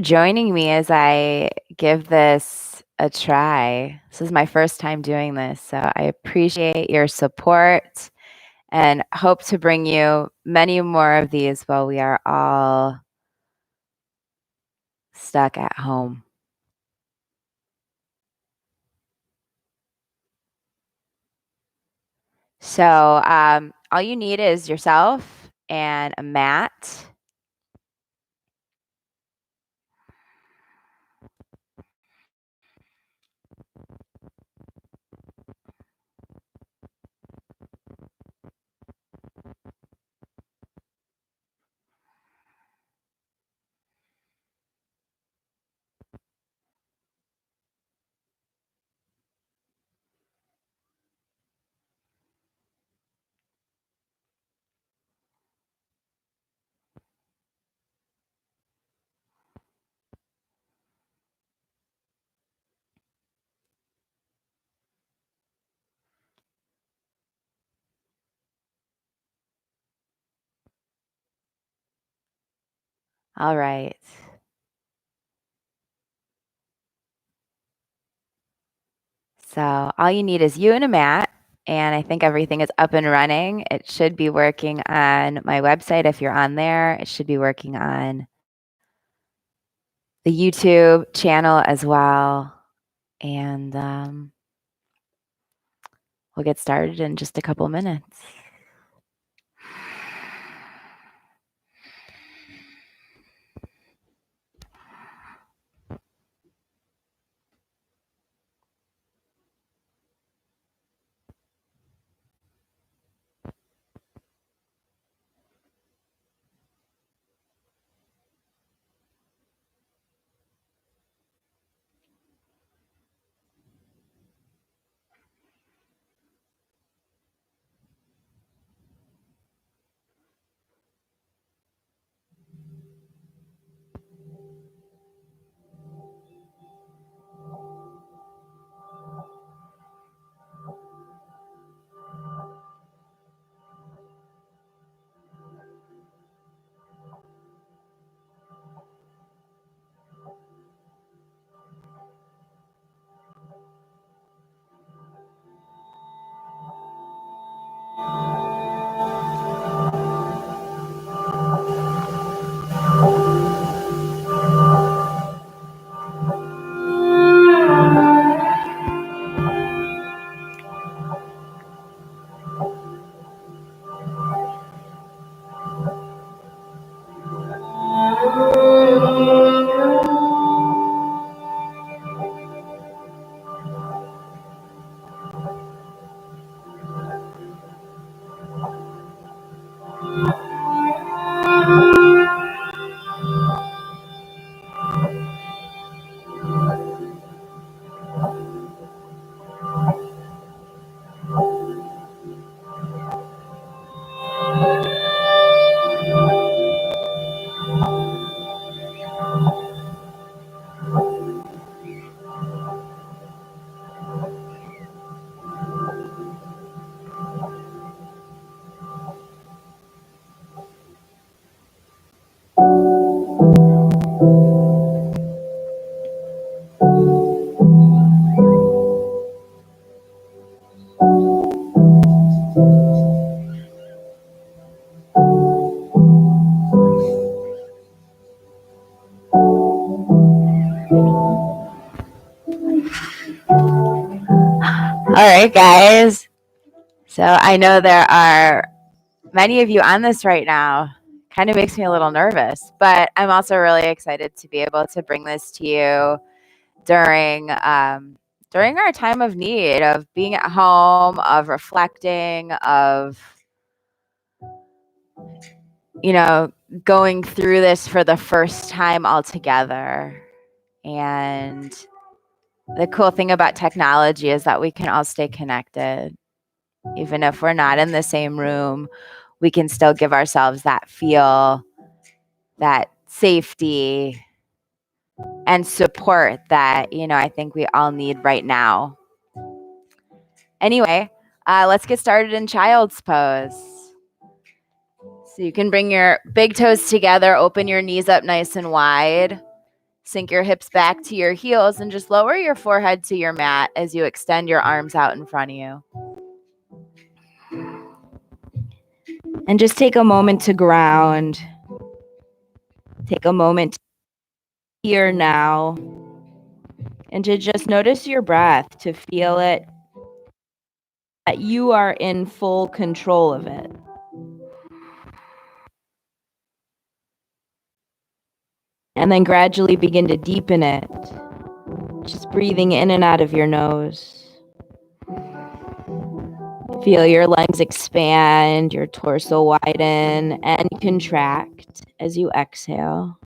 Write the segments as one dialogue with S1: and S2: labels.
S1: joining me as I give this a try. This is my first time doing this, so I appreciate your support and hope to bring you many more of these while we are all stuck at home. So all you need is yourself and a mat. All right. So all you need is you and a mat, and I think everything is up and running. It should be working on my website if you're on there. It should be working on the YouTube channel as well. And we'll get started in just a couple minutes. All right, guys. So I know there are many of you on this right now. Kind of makes me a little nervous, but I'm also really excited to be able to bring this to you during our time of need, of being at home, of reflecting, of going through this for the first time all together. And the cool thing about technology is that we can all stay connected. Even if we're not in the same room, we can still give ourselves that feel, that safety and support that, I think we all need right now. Anyway, let's get started in child's pose. So you can bring your big toes together, open your knees up nice and wide. Sink your hips back to your heels and just lower your forehead to your mat as you extend your arms out in front of you. And just take a moment to ground. Take a moment here now. And to just notice your breath, to feel it, that you are in full control of it. And then gradually begin to deepen it. Just breathing in and out of your nose. Feel your lungs expand, your torso widen and contract as you exhale.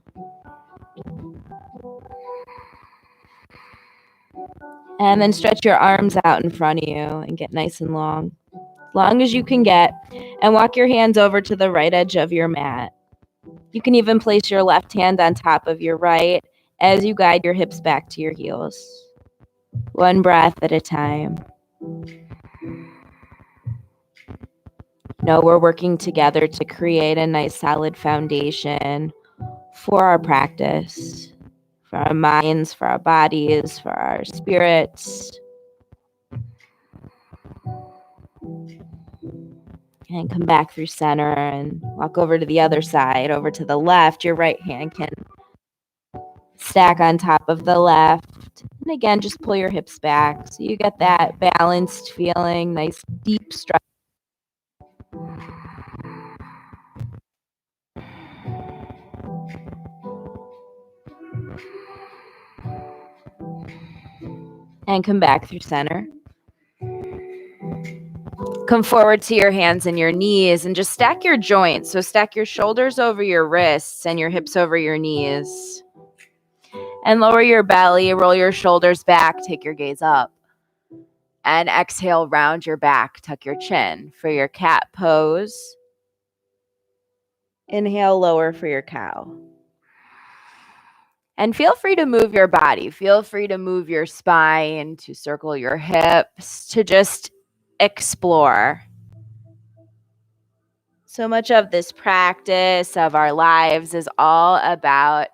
S1: And then stretch your arms out in front of you and get nice and long as you can get. And walk your hands over to the right edge of your mat. You can even place your left hand on top of your right as you guide your hips back to your heels. One breath at a time. Know we're working together to create a nice solid foundation for our practice, for our minds, for our bodies, for our spirits. And come back through center and walk over to the other side, over to the left. Your right hand can stack on top of the left. And again, just pull your hips back so you get that balanced feeling, nice deep stretch. And come back through center. Come forward to your hands and your knees and just stack your joints. So stack your shoulders over your wrists and your hips over your knees. And lower your belly, roll your shoulders back, take your gaze up. And exhale, round your back, tuck your chin for your cat pose. Inhale, lower for your cow. And feel free to move your body. Feel free to move your spine, to circle your hips, to just explore. So much of this practice of our lives is all about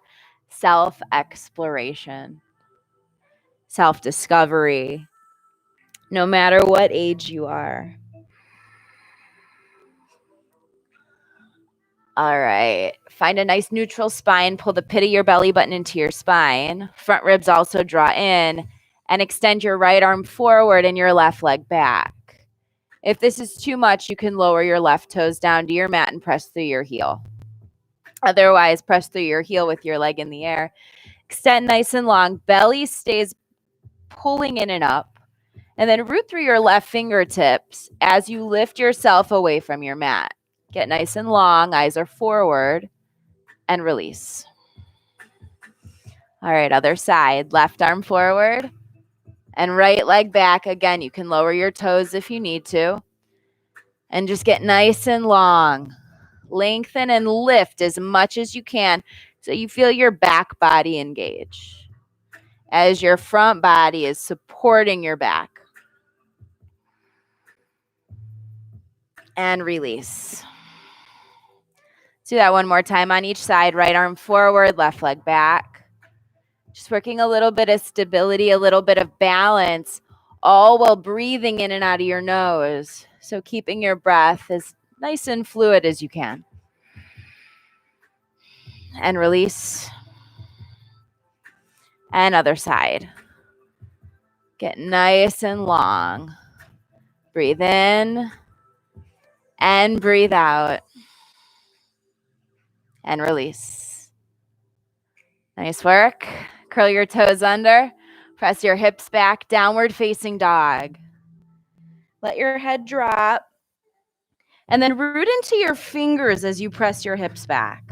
S1: self-exploration, self-discovery, no matter what age you are. All right. Find a nice neutral spine. Pull the pit of your belly button into your spine. Front ribs also draw in. And extend your right arm forward and your left leg back. If this is too much, you can lower your left toes down to your mat and press through your heel. Otherwise, press through your heel with your leg in the air. Extend nice and long. Belly stays pulling in and up. And then root through your left fingertips as you lift yourself away from your mat. Get nice and long. Eyes are forward. And release. All right, other side. Left arm forward. And right leg back. Again, you can lower your toes if you need to. And just get nice and long. Lengthen and lift as much as you can so you feel your back body engage as your front body is supporting your back. And release. Do that one more time on each side. Right arm forward, left leg back. Just working a little bit of stability, a little bit of balance, all while breathing in and out of your nose. So keeping your breath as nice and fluid as you can. And release. And other side. Get nice and long. Breathe in. And breathe out. And release. Nice work. Curl your toes under. Press your hips back. Downward facing dog. Let your head drop. And then root into your fingers as you press your hips back.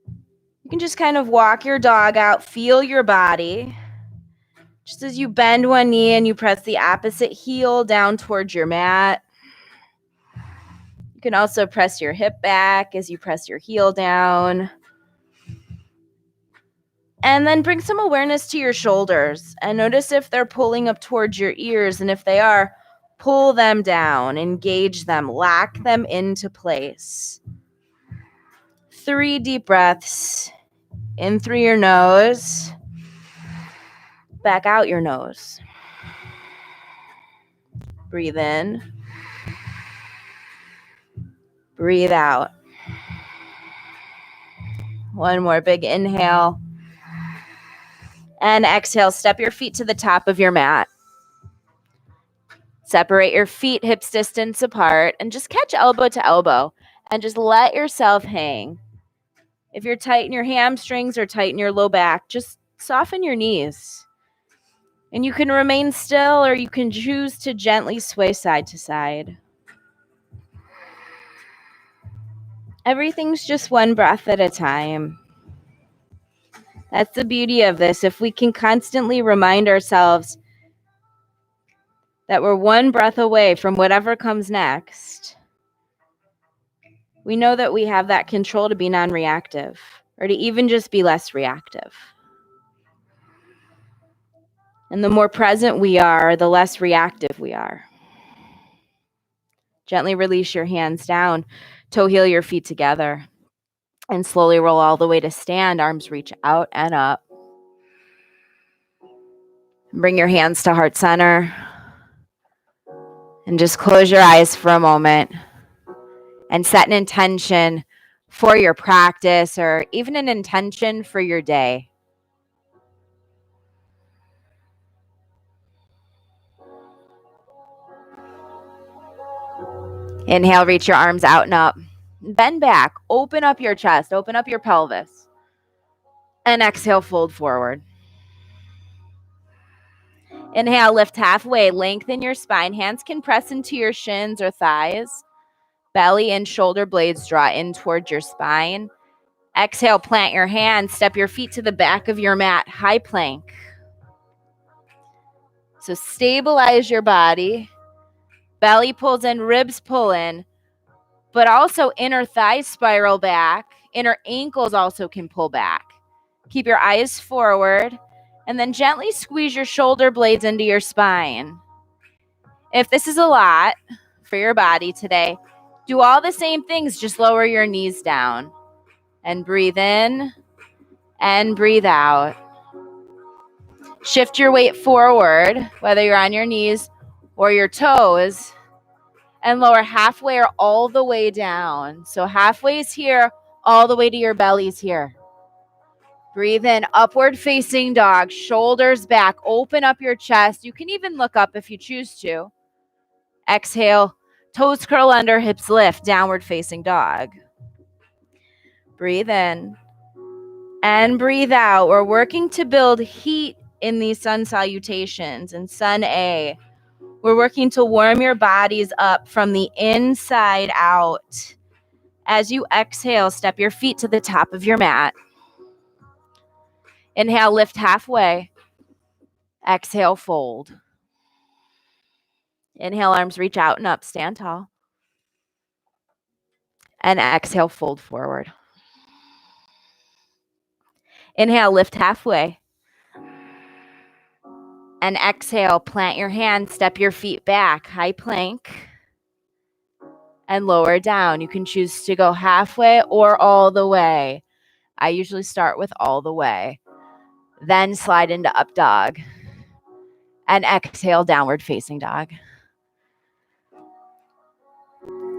S1: You can just kind of walk your dog out. Feel your body. Just as you bend one knee and you press the opposite heel down towards your mat. You can also press your hip back as you press your heel down. And then bring some awareness to your shoulders and notice if they're pulling up towards your ears. And if they are, pull them down, engage them, lock them into place. 3 deep breaths. In through your nose, back out your nose. Breathe in. Breathe out. One more big inhale. And exhale, step your feet to the top of your mat. Separate your feet hips distance apart and just catch elbow to elbow and just let yourself hang. If you're tight in your hamstrings or tight in your low back, just soften your knees. And you can remain still or you can choose to gently sway side to side. Everything's just one breath at a time. That's the beauty of this. If we can constantly remind ourselves that we're one breath away from whatever comes next, we know that we have that control to be non-reactive or to even just be less reactive. And the more present we are, the less reactive we are. Gently release your hands down, toe heel your feet together, and slowly roll all the way to stand. Arms reach out and up. Bring your hands to heart center. And just close your eyes for a moment and set an intention for your practice or even an intention for your day. Inhale, reach your arms out and up. Bend back, open up your chest, open up your pelvis. And exhale, fold forward. Inhale, lift halfway, lengthen your spine. Hands can press into your shins or thighs. Belly and shoulder blades draw in towards your spine. Exhale, plant your hands, step your feet to the back of your mat, high plank. So stabilize your body. Belly pulls in, ribs pull in, but also inner thighs spiral back. Inner ankles also can pull back. Keep your eyes forward and then gently squeeze your shoulder blades into your spine. If this is a lot for your body today, do all the same things, just lower your knees down and breathe in and breathe out. Shift your weight forward, whether you're on your knees or your toes, and lower halfway or all the way down. So halfway is here, all the way to your belly's here. Breathe in, upward facing dog, shoulders back, open up your chest. You can even look up if you choose to. Exhale, toes curl under, hips lift, downward facing dog. Breathe in and breathe out. We're working to build heat in these sun salutations and sun A. We're working to warm your bodies up from the inside out. As you exhale, step your feet to the top of your mat. Inhale, lift halfway. Exhale, fold. Inhale, arms reach out and up, stand tall. And exhale, fold forward. Inhale, lift halfway. And exhale, plant your hands, step your feet back, high plank. And lower down. You can choose to go halfway or all the way. I usually start with all the way. Then slide into up dog. And exhale, downward facing dog.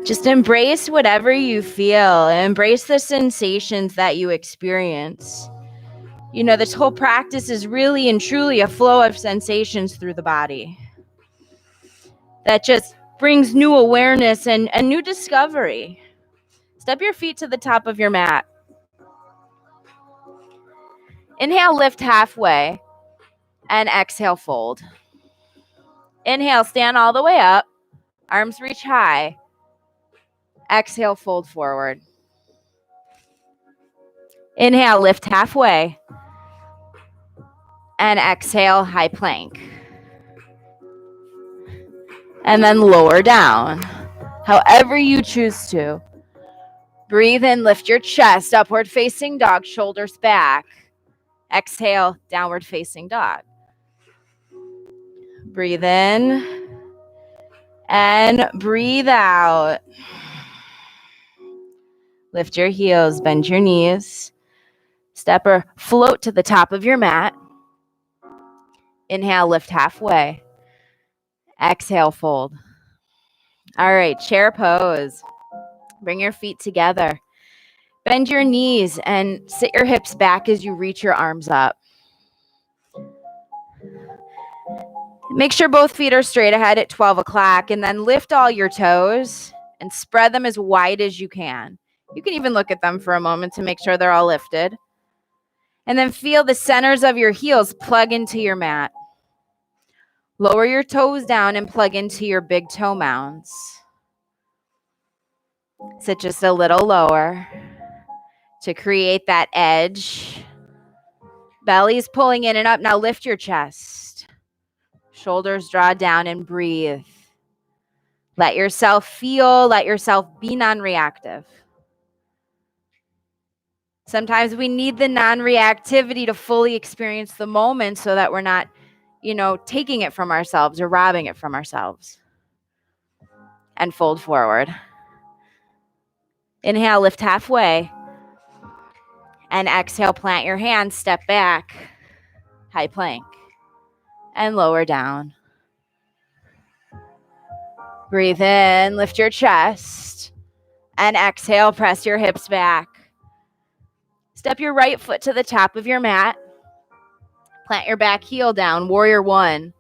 S1: Just embrace whatever you feel. Embrace the sensations that you experience. You know, this whole practice is really and truly a flow of sensations through the body that just brings new awareness and new discovery. Step your feet to the top of your mat. Inhale, lift halfway, and exhale, fold. Inhale, stand all the way up, arms reach high. Exhale, fold forward. Inhale, lift halfway, and exhale, high plank. And then lower down, however you choose to. Breathe in, lift your chest, upward facing dog, shoulders back. Exhale, downward facing dog. Breathe in and breathe out. Lift your heels, bend your knees. Step or float to the top of your mat. Inhale, lift halfway. Exhale, fold. All right, chair pose. Bring your feet together. Bend your knees and sit your hips back as you reach your arms up. Make sure both feet are straight ahead at 12 o'clock, and then lift all your toes and spread them as wide as you can. You can even look at them for a moment to make sure they're all lifted. And then feel the centers of your heels plug into your mat. Lower your toes down and plug into your big toe mounds. Sit just a little lower to create that edge. Belly's pulling in and up. Now lift your chest. Shoulders draw down and breathe. Let yourself feel, let yourself be non-reactive. Sometimes we need the non-reactivity to fully experience the moment so that we're not, taking it from ourselves or robbing it from ourselves. And fold forward. Inhale, lift halfway. And exhale, plant your hands, step back. High plank. And lower down. Breathe in, lift your chest. And exhale, press your hips back. Step your right foot to the top of your mat. Plant your back heel down, warrior one.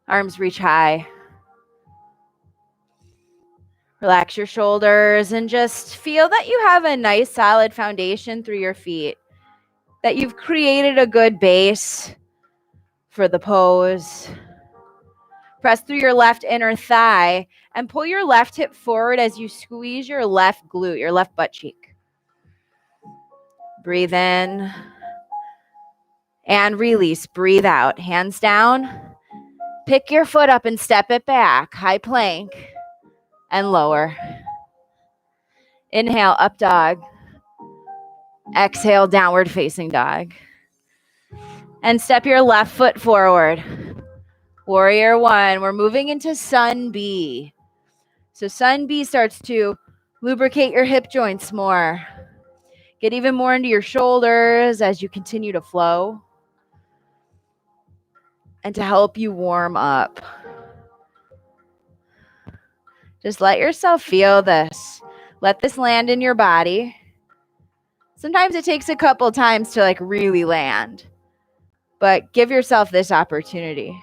S1: Arms reach high. Relax your shoulders and just feel that you have a nice solid foundation through your feet. That you've created a good base for the pose. Press through your left inner thigh and pull your left hip forward as you squeeze your left glute, your left butt cheek. Breathe in and release. Breathe out. Hands down. Pick your foot up and step it back. High plank and lower. Inhale, up dog. Exhale, downward facing dog. And step your left foot forward. Warrior one. We're moving into Sun B. So Sun B starts to lubricate your hip joints more. Get even more into your shoulders as you continue to flow. And to help you warm up. Just let yourself feel this. Let this land in your body. Sometimes it takes a couple times to really land. But give yourself this opportunity.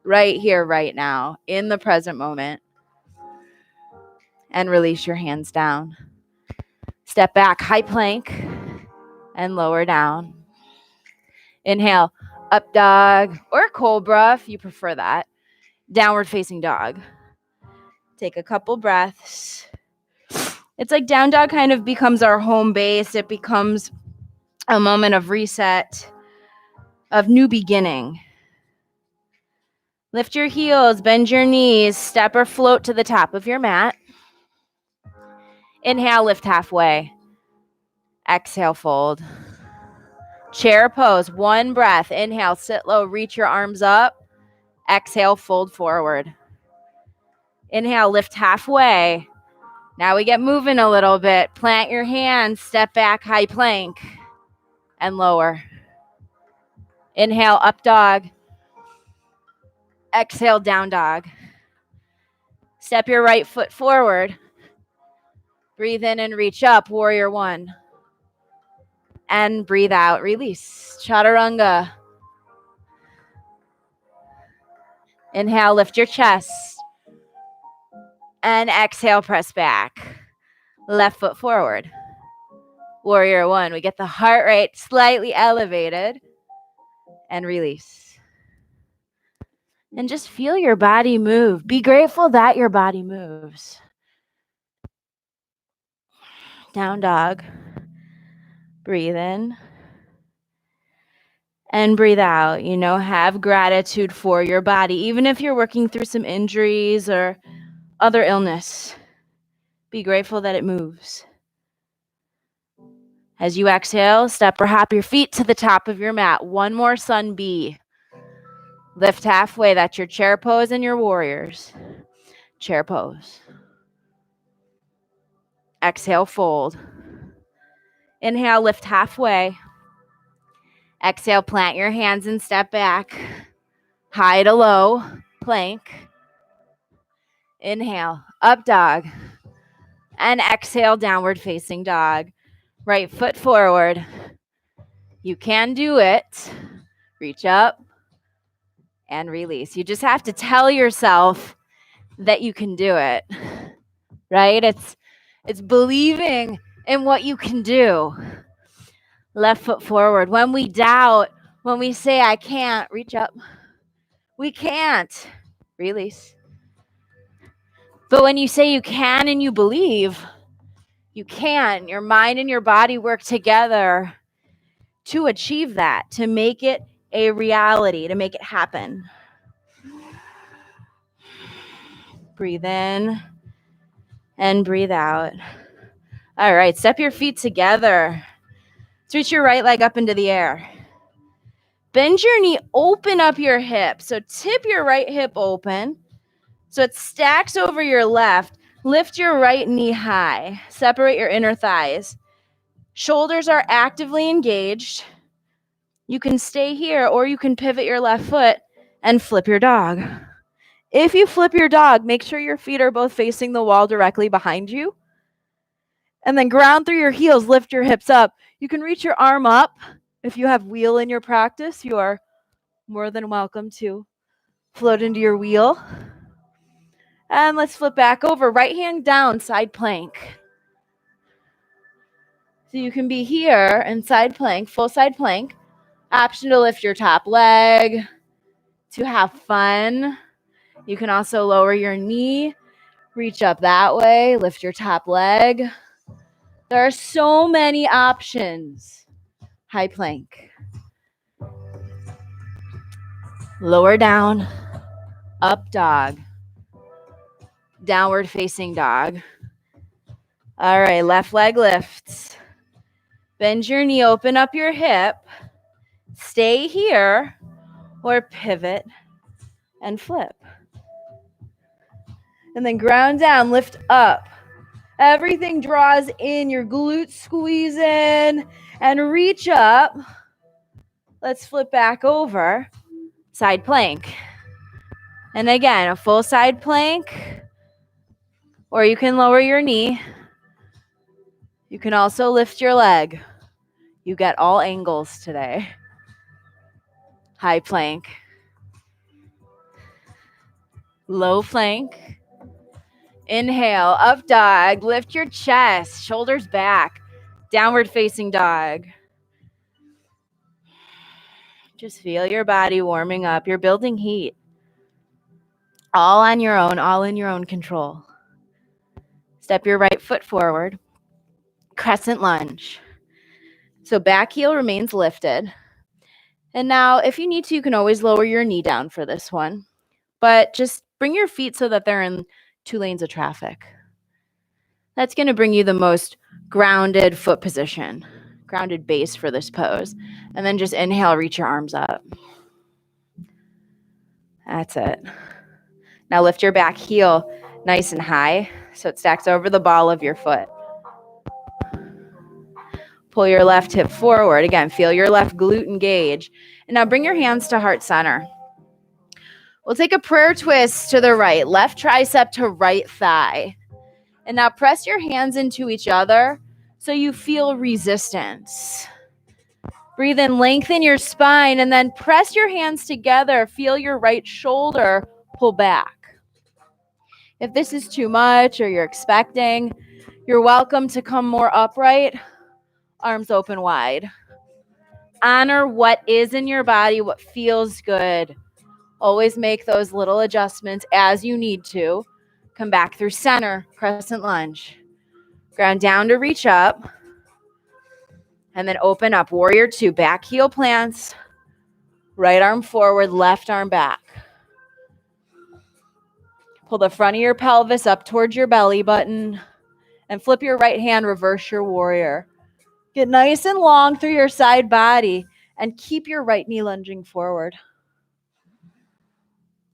S1: Right here, right now, in the present moment. And release your hands down. Step back, high plank, and lower down. Inhale, up dog, or cobra if you prefer that. Downward facing dog. Take a couple breaths. It's like down dog kind of becomes our home base. It becomes a moment of reset, of new beginning. Lift your heels, bend your knees, step or float to the top of your mat. Inhale, lift halfway. Exhale, fold. Chair pose, one breath. Inhale, sit low, reach your arms up. Exhale, fold forward. Inhale, lift halfway. Now we get moving a little bit. Plant your hands, step back, high plank, and lower. Inhale, up dog. Exhale, down dog. Step your right foot forward. Breathe in and reach up, warrior one. And breathe out, release. Chaturanga. Inhale, lift your chest. And exhale, press back. Left foot forward. Warrior one. We get the heart rate slightly elevated. And release. And just feel your body move. Be grateful that your body moves. Down dog. Breathe in. And breathe out. Have gratitude for your body. Even if you're working through some injuries or other illness, be grateful that it moves. As you exhale, step or hop your feet to the top of your mat. One more Sun B. Lift halfway. That's your chair pose and your warriors. Chair pose. Exhale, fold. Inhale, lift halfway. Exhale, plant your hands and step back. High to low, plank. Inhale, up dog. And exhale, downward facing dog. Right foot forward. You can do it. Reach up and release. You just have to tell yourself that you can do it, right? It's believing in what you can do. Left foot forward. When we doubt, when we say, I can't, reach up. We can't. Release. But when you say you can and you believe, you can. Your mind and your body work together to achieve that, to make it a reality, to make it happen. Breathe in and breathe out. All right, step your feet together. Let's reach your right leg up into the air. Bend your knee, open up your hip. So tip your right hip open so it stacks over your left. Lift your right knee high. Separate your inner thighs. Shoulders are actively engaged. You can stay here or you can pivot your left foot and flip your dog. If you flip your dog, make sure your feet are both facing the wall directly behind you. And then ground through your heels, lift your hips up. You can reach your arm up. If you have wheel in your practice, you are more than welcome to float into your wheel. And let's flip back over. Right hand down, side plank. So you can be here in side plank, full side plank. Option to lift your top leg, to have fun. You can also lower your knee, reach up that way, lift your top leg. There are so many options. High plank. Lower down, up dog. Downward facing dog. All right, left leg lifts. Bend your knee, open up your hip. Stay here or pivot and flip. And then ground down, lift up. Everything draws in, your glutes squeeze in and reach up. Let's flip back over. Side plank. And again, a full side plank. Or you can lower your knee. You can also lift your leg. You get all angles today. High plank. Low plank. Inhale, up dog. Lift your chest, shoulders back. Downward facing dog. Just feel your body warming up. You're building heat. All on your own, all in your own control. Step your right foot forward. Crescent lunge. So back heel remains lifted. And now, if you need to, you can always lower your knee down for this one. But just bring your feet so that they're in 2 lanes of traffic. That's going to bring you the most grounded foot position, grounded base for this pose. And then just inhale, reach your arms up. That's it. Now lift your back heel nice and high so it stacks over the ball of your foot. Pull your left hip forward. Again, feel your left glute engage. And now bring your hands to heart center. We'll take a prayer twist to the right, left tricep to right thigh. And now press your hands into each other so you feel resistance. Breathe in, lengthen your spine, and then press your hands together. Feel your right shoulder pull back. If this is too much or you're expecting, you're welcome to come more upright, arms open wide. Honor what is in your body, what feels good. Always make those little adjustments as you need to. Come back through center, crescent lunge. Ground down to reach up. And then open up, warrior 2, back heel plants. Right arm forward, left arm back. Pull the front of your pelvis up towards your belly button. And flip your right hand, reverse your warrior. Get nice and long through your side body. And keep your right knee lunging forward.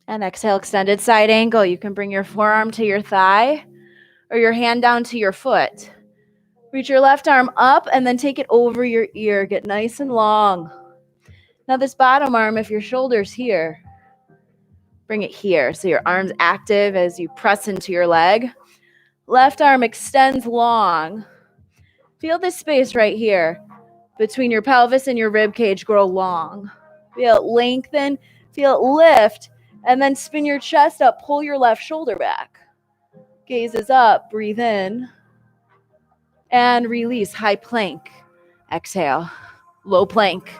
S1: And exhale, extended side angle. You can bring your forearm to your thigh or your hand down to your foot. Reach your left arm up and then take it over your ear. Get nice and long. Now this bottom arm, if your shoulder's here, bring it here. So your arm's active as you press into your leg. Left arm extends long. Feel this space right here between your pelvis and your rib cage grow long. Feel it lengthen, feel it lift, and then spin your chest up, pull your left shoulder back. Gaze is up, breathe in, and release, high plank. Exhale, low plank.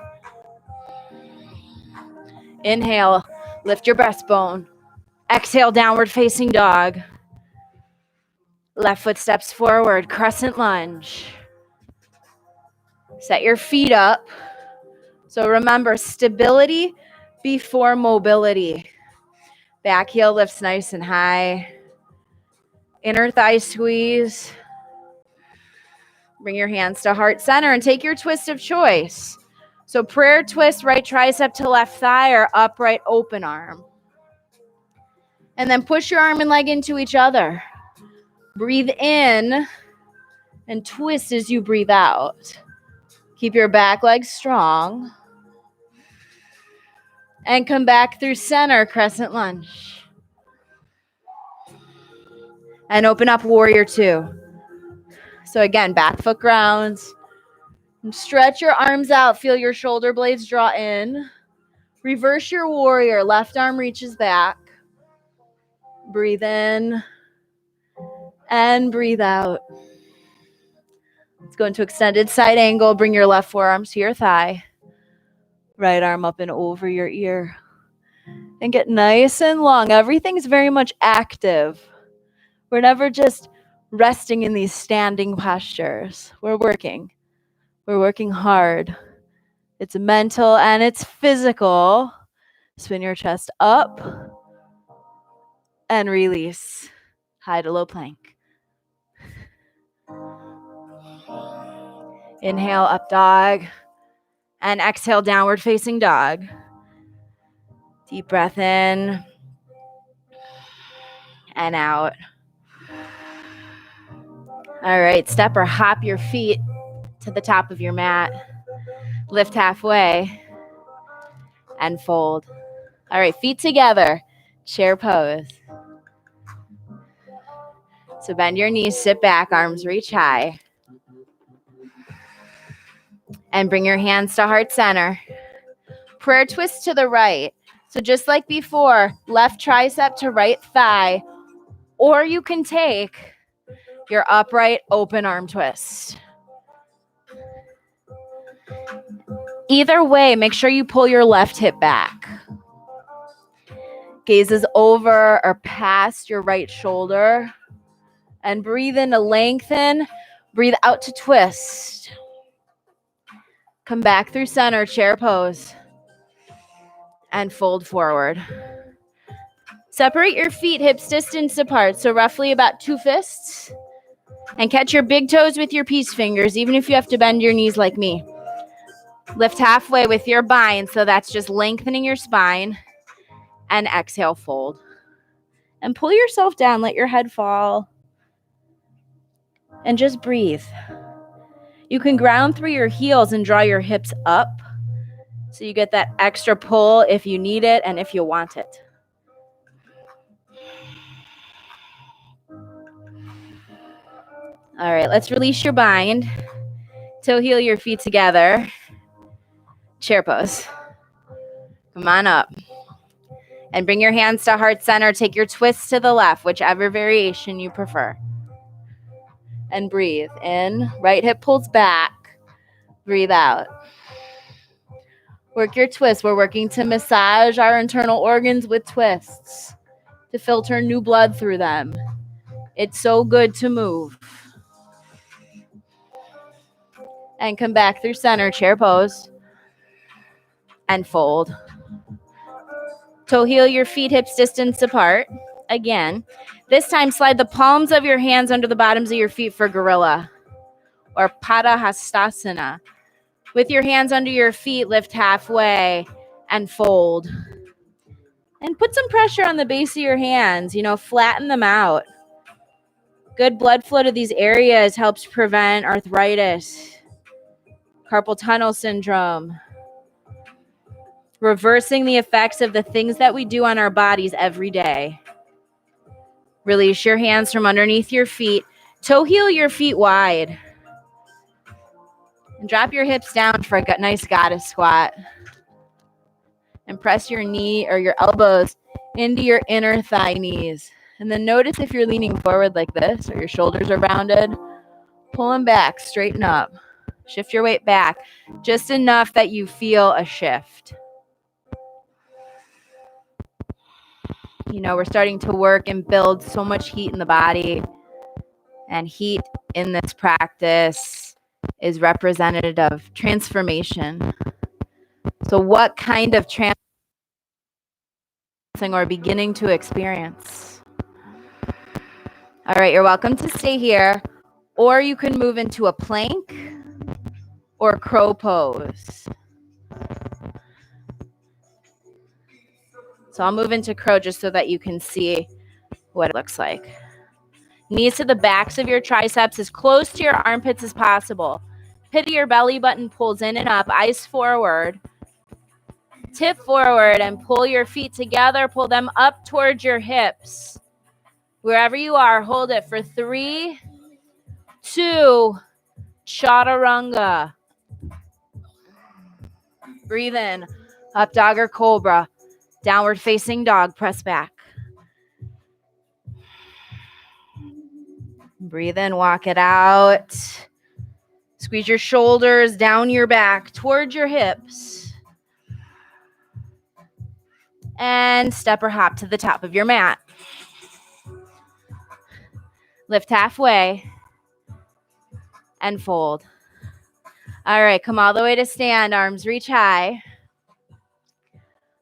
S1: Inhale, lift your breastbone. Exhale, downward facing dog. Left foot steps forward, crescent lunge. Set your feet up. So remember, stability before mobility. Back heel lifts nice and high. Inner thigh squeeze. Bring your hands to heart center and take your twist of choice. So prayer twist, right tricep to left thigh or upright open arm. And then push your arm and leg into each other. Breathe in and twist as you breathe out. Keep your back leg strong. And come back through center, crescent lunge. And open up warrior two. So again, back foot grounds. Stretch your arms out. Feel your shoulder blades draw in. Reverse your warrior. Left arm reaches back. Breathe in. And breathe out. Let's go into extended side angle. Bring your left forearm to your thigh. Right arm up and over your ear. And get nice and long. Everything's very much active. We're never just resting in these standing postures. We're working. We're working hard. It's mental and it's physical. Spin your chest up and release. High to low plank. Inhale, up dog. And exhale, downward facing dog. Deep breath in and out. All right, step or hop your feet to the top of your mat. Lift halfway and fold. All right, feet together, chair pose. So bend your knees, sit back, arms reach high. And bring your hands to heart center. Prayer twist to the right. So just like before, left tricep to right thigh, or you can take your upright open arm twist. Either way, make sure you pull your left hip back. Gaze is over or past your right shoulder. And breathe in to lengthen. Breathe out to twist. Come back through center, chair pose. And fold forward. Separate your feet hips distance apart, so roughly about 2 fists. And catch your big toes with your peace fingers, even if you have to bend your knees like me. Lift halfway with your bind, so that's just lengthening your spine. And exhale, fold. And pull yourself down, let your head fall. And just breathe. You can ground through your heels and draw your hips up, so you get that extra pull if you need it and if you want it. All right, let's release your bind. Toe heel your feet together. Chair pose. Come on up. And bring your hands to heart center. Take your twist to the left, whichever variation you prefer. And breathe in. Right hip pulls back. Breathe out. Work your twist. We're working to massage our internal organs with twists to filter new blood through them. It's so good to move. And come back through center, chair pose. And fold. Toe heel your feet hips distance apart. Again, this time slide the palms of your hands under the bottoms of your feet for gorilla or Padahastasana. With your hands under your feet, lift halfway and fold. And put some pressure on the base of your hands, flatten them out. Good blood flow to these areas helps prevent arthritis, carpal tunnel syndrome.
S2: reversing the effects of the things that we do on our bodies every day. Release your hands from underneath your feet. Toe heel your feet wide. And drop your hips down for a nice goddess squat. And press your knee or your elbows into your inner thigh knees. And then notice if you're leaning forward like this or your shoulders are rounded. Pull them back, straighten up. Shift your weight back just enough that you feel a shift. You know, we're starting to work and build so much heat in the body. And heat in this practice is representative of transformation. So what kind of transformation are beginning to experience? All right, you're welcome to stay here, or you can move into a plank or crow pose. So I'll move into crow just so that you can see what it looks like. Knees to the backs of your triceps, as close to your armpits as possible. Pit of your belly button pulls in and up, eyes forward. Tip forward and pull your feet together. Pull them up towards your hips. Wherever you are, hold it for 3, 2, chaturanga. Breathe in, up dog or cobra. Downward facing dog, press back. Breathe in, walk it out. Squeeze your shoulders down your back towards your hips. And step or hop to the top of your mat. Lift halfway and fold. All right, come all the way to stand, arms reach high.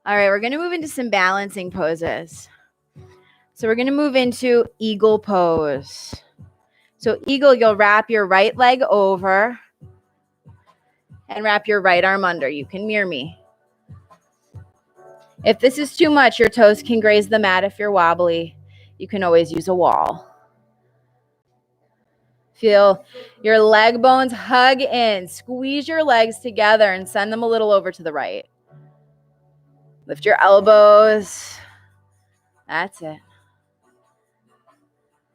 S2: All right, we're going to move into some balancing poses. So we're going to move into eagle pose. So eagle, you'll wrap your right leg over and wrap your right arm under. You can mirror me. If this is too much, your toes can graze the mat. If you're wobbly, you can always use a wall. Feel your leg bones hug in. Squeeze your legs together and send them a little over to the right. Lift your elbows. That's it.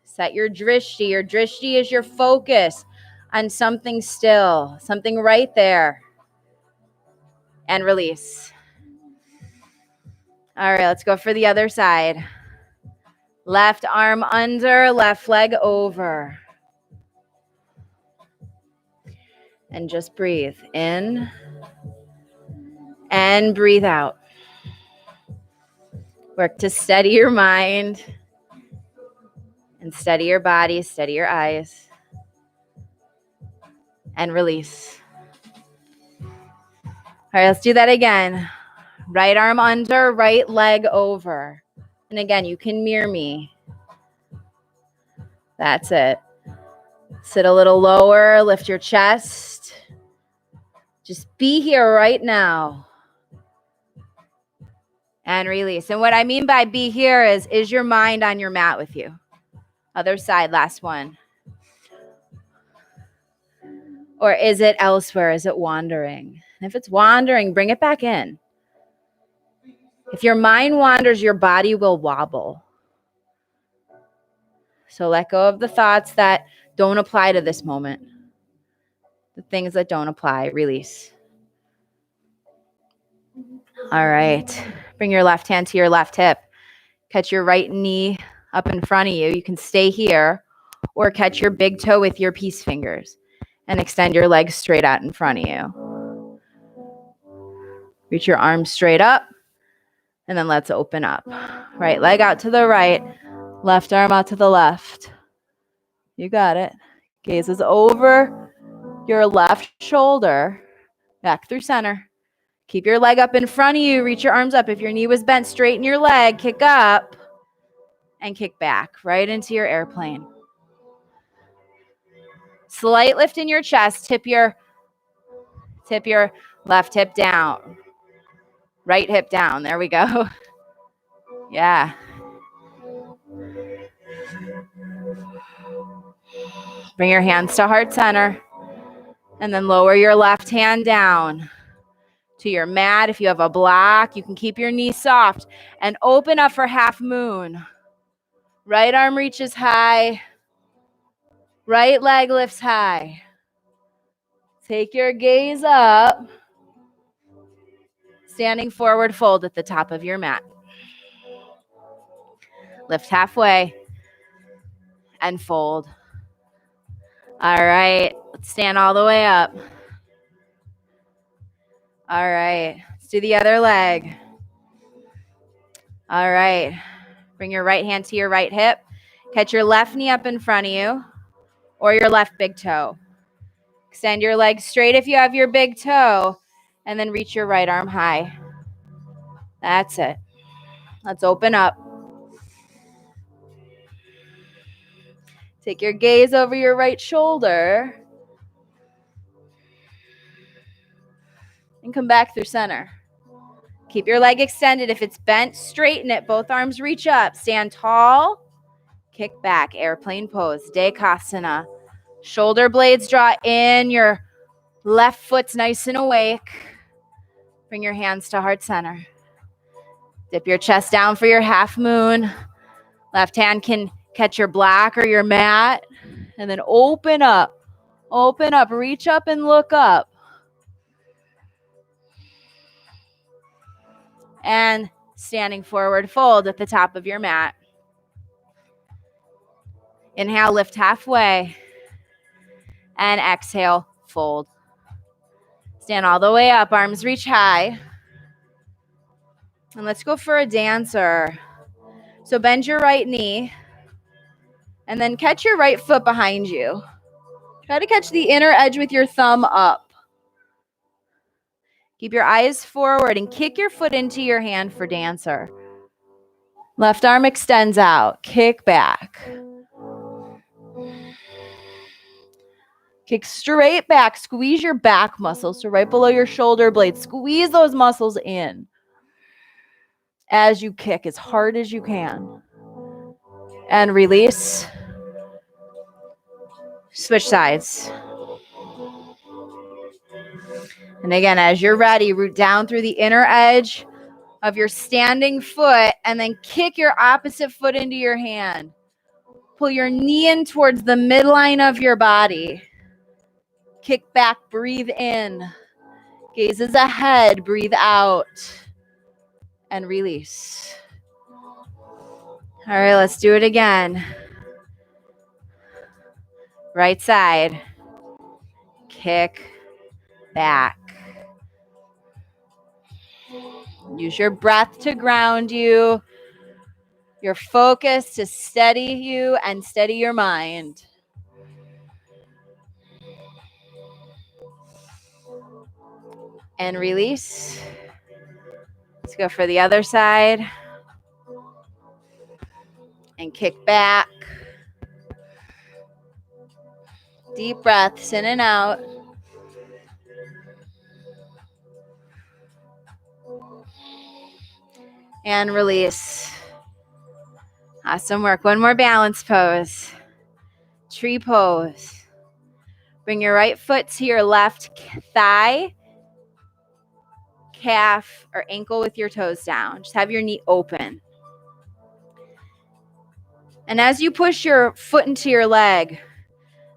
S2: Set your drishti. Your drishti is your focus on something still, something right there. And release. All right, let's go for the other side. Left arm under, left leg over. And just breathe in and breathe out. Work to steady your mind and steady your body, steady your eyes. And release. All right, let's do that again. Right arm under, right leg over. And again, you can mirror me. That's it. Sit a little lower, lift your chest. Just be here right now. And release. And what I mean by be here is your mind on your mat with you? Other side, last one. Or is it elsewhere? Is it wandering? And if it's wandering, bring it back in. If your mind wanders, your body will wobble. So let go of the thoughts that don't apply to this moment. The things that don't apply, release. All right. Bring your left hand to your left hip. Catch your right knee up in front of you. You can stay here or catch your big toe with your peace fingers and extend your legs straight out in front of you. Reach your arms straight up and then let's open up. Right leg out to the right, left arm out to the left. You got it. Gaze is over your left shoulder, back through center. Keep your leg up in front of you. Reach your arms up. If your knee was bent, straighten your leg, kick up, and kick back right into your airplane. Slight lift in your chest. Tip your left hip down. Right hip down. There we go. Yeah. Bring your hands to heart center. And then lower your left hand down to your mat. If you have a block, you can keep your knees soft and open up for half moon. Right arm reaches high. Right leg lifts high. Take your gaze up. Standing forward fold at the top of your mat. Lift halfway and fold. All right, let's stand all the way up. All right, let's do the other leg. All right, bring your right hand to your right hip. Catch your left knee up in front of you or your left big toe. Extend your leg straight if you have your big toe, and then reach your right arm high. That's it. Let's open up. Take your gaze over your right shoulder and come back through center. Keep your leg extended. If it's bent, straighten it. Both arms reach up. Stand tall. Kick back. Airplane pose. Dekasana. Shoulder blades draw in. Your left foot's nice and awake. Bring your hands to heart center. Dip your chest down for your half moon. Left hand can catch your block or your mat. And then open up. Open up. Reach up and look up. And standing forward fold at the top of your mat. Inhale, lift halfway. And exhale, fold. Stand all the way up, arms reach high. And let's go for a dancer. So bend your right knee. And then catch your right foot behind you. Try to catch the inner edge with your thumb up. Keep your eyes forward and kick your foot into your hand for dancer. Left arm extends out. Kick back. Kick straight back. Squeeze your back muscles, so right below your shoulder blades. Squeeze those muscles in as you kick as hard as you can. And release. Switch sides. And again, as you're ready, root down through the inner edge of your standing foot and then kick your opposite foot into your hand. Pull your knee in towards the midline of your body. Kick back, breathe in. Gazes ahead, breathe out. And release. All right, let's do it again. Right side. Kick back. Use your breath to ground you, your focus to steady you and steady your mind. And release. Let's go for the other side. And kick back. Deep breaths in and out. And release. Awesome work. One more balance pose. Tree pose. Bring your right foot to your left thigh, calf, or ankle with your toes down. Just have your knee open. And as you push your foot into your leg,